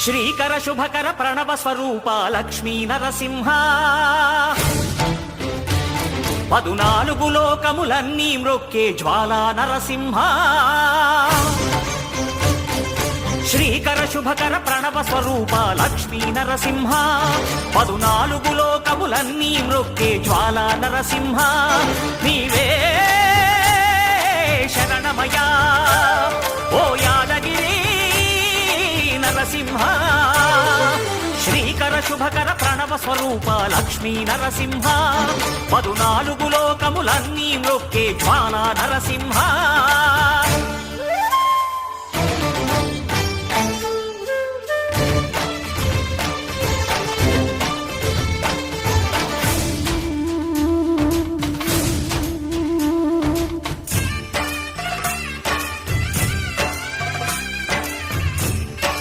శ్రీకర శుభకర ప్రణవ స్వరూప లక్ష్మీ నరసింహ 14 లోకములన్నీ మ్రొక్కే జ్వాలా నరసింహ శ్రీకర శుభకర ప్రణవ స్వరూప లక్ష్మీ నరసింహ 14 లోకములన్నీ మ్రొక్కే జ్వాలా నరసింహ నీవే శరణమయా ఓ యాదగిరి నరసింహ శ్రీకర శుభకర ప్రణవ స్వరూప లక్ష్మీ నరసింహ 14 లోకములన్నీ మ్రొక్కే జ్వాలా నరసింహ